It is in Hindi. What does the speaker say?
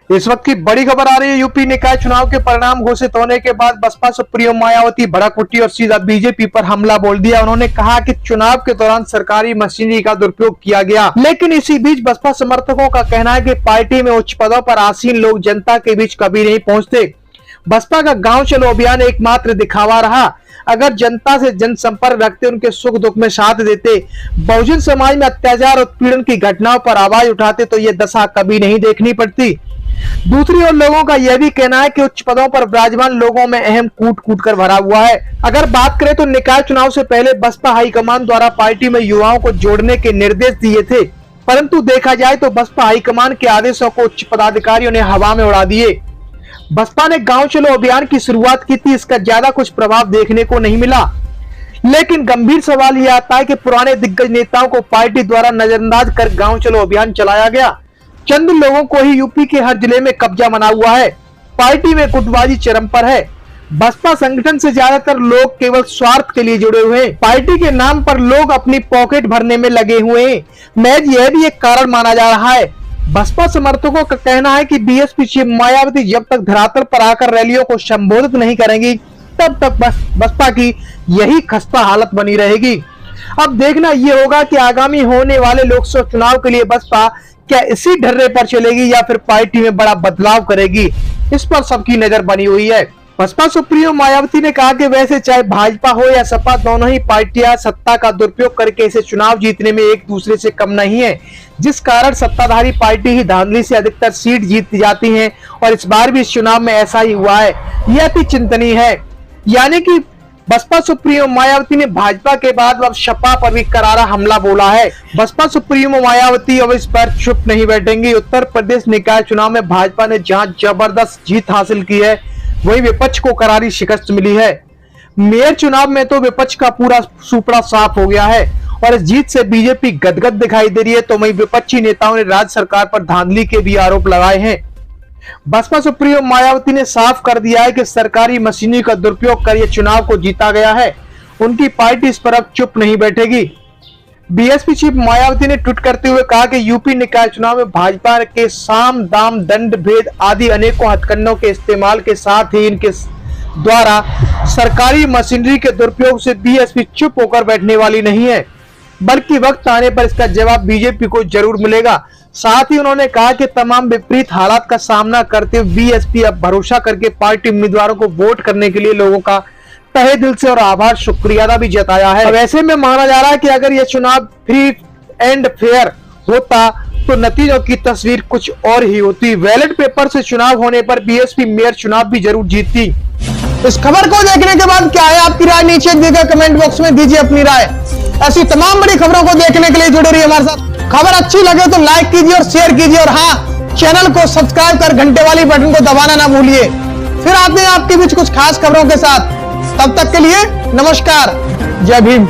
इस वक्त की बड़ी खबर आ रही है। यूपी निकाय चुनाव के परिणाम घोषित होने के बाद बसपा सुप्रीमो मायावती भड़क उठी और सीधा बीजेपी पर हमला बोल दिया। उन्होंने कहा कि चुनाव के दौरान सरकारी मशीनरी का दुरुपयोग किया गया। लेकिन इसी बीच बसपा समर्थकों का कहना है कि पार्टी में उच्च पदों पर आसीन लोग जनता के बीच कभी नहीं पहुंचते। बसपा का गांव चलो अभियान एकमात्र दिखावा रहा। अगर जनता से जनसंपर्क रखते, उनके सुख दुख में साथ देते, बहुजन समाज में अत्याचार उत्पीड़न की घटनाओं पर आवाज उठाते तो ये दशा कभी नहीं देखनी पड़ती। दूसरी ओर लोगों का यह भी कहना है कि उच्च पदों पर विराजमान लोगों में अहम कूट कर भरा हुआ है। अगर बात करें तो निकाय चुनाव से पहले बसपा हाईकमान द्वारा पार्टी में युवाओं को जोड़ने के निर्देश दिए थे, परंतु देखा जाए तो बसपा हाईकमान के आदेशों को उच्च पदाधिकारियों ने हवा में उड़ा दिए। बसपा ने गांव चलो अभियान की शुरुआत की थी, इसका ज्यादा कुछ प्रभाव देखने को नहीं मिला। लेकिन गंभीर सवाल यह आता है कि पुराने दिग्गज नेताओं को पार्टी द्वारा नजरअंदाज कर गांव चलो अभियान चलाया गया। चंद लोगों को ही यूपी के हर जिले में कब्जा बना हुआ है। पार्टी में गुटबाजी चरम पर है। बसपा संगठन से ज्यादातर लोग केवल स्वार्थ के लिए जुड़े हुए हैं। पार्टी के नाम पर लोग अपनी पॉकेट भरने में लगे हुए हैं। महज यह भी एक कारण माना जा रहा है। बसपा समर्थकों का कहना है कि बीएसपी चीफ मायावती जब तक धरातल पर आकर रैलियों को संबोधित नहीं करेंगी, तब तक बसपा की यही खस्ता हालत बनी रहेगी। अब देखना यह होगा कि आगामी होने वाले लोकसभा चुनाव के लिए बसपा क्या इसी ढर्रे पर चलेगी या फिर पार्टी में बड़ा बदलाव करेगी, इस पर सबकी नजर बनी हुई है। बसपा सुप्रीमो मायावती ने कहा कि वैसे चाहे भाजपा हो या सपा, दोनों ही पार्टियां सत्ता का दुरुपयोग करके इसे चुनाव जीतने में एक दूसरे से कम नहीं है, जिस कारण सत्ताधारी पार्टी ही धांधली से अधिकतर सीट जीत जाती हैं और इस बार भी इस चुनाव में ऐसा ही हुआ है। यह अति चिंतनीय है। यानी कि बसपा सुप्रीमो मायावती ने भाजपा के बाद अब सपा पर भी करारा हमला बोला है। बसपा सुप्रीमो मायावती अब इस पर चुप नहीं बैठेंगी। उत्तर प्रदेश निकाय चुनाव में भाजपा ने जहां जबरदस्त जीत हासिल की है, वही विपक्ष को करारी शिकस्त मिली है। मेयर चुनाव में तो विपक्ष का पूरा सुपड़ा साफ हो गया है और इस जीत से बीजेपी गदगद दिखाई दे रही है, तो वही विपक्षी नेताओं ने राज्य सरकार पर धांधली के भी आरोप लगाए हैं। बसपा सुप्रीमो मायावती ने साफ कर दिया है कि सरकारी मशीनरी का दुरुपयोग कर यह चुनाव को जीता गया है। उनकी पार्टी इस पर अब चुप नहीं बैठेगी। बीएसपी चीफ मायावती ने ट्वीट करते हुए कहा कि यूपी निकाय चुनाव में भाजपा के साम दाम दंड भेद आदि अनेकों हथकंडों के इस्तेमाल के साथ ही इनके द्वारा सरकारी मशीनरी के दुरुपयोग से बीएसपी चुप होकर बैठने वाली नहीं है, बल्कि वक्त आने पर इसका जवाब बीजेपी को जरूर मिलेगा। साथ ही उन्होंने कहा कि तमाम विपरीत हालात का सामना करते हुए बीएसपी अब भरोसा करके पार्टी उम्मीदवारों को वोट करने के लिए लोगों का तहे दिल से और आभार शुक्रिया अदा भी जताया है। वैसे में माना जा रहा है कि अगर यह चुनाव फ्री एंड फेयर होता तो नतीजों की तस्वीर कुछ और ही होती। बैलेट पेपर से चुनाव होने पर बीएसपी मेयर चुनाव भी जरूर जीतती। इस खबर को देखने के बाद क्या है आपकी राय, नीचे दिए गए कमेंट बॉक्स में दीजिए अपनी राय। ऐसी तमाम बड़ी खबरों को देखने के लिए जुड़े रहिए हमारे साथ। खबर अच्छी लगे तो लाइक कीजिए और शेयर कीजिए और हाँ, चैनल को सब्सक्राइब कर घंटे वाली बटन को दबाना ना भूलिए। फिर आते हैं आपके बीच कुछ खास खबरों के साथ। तब तक के लिए नमस्कार, जय भीम।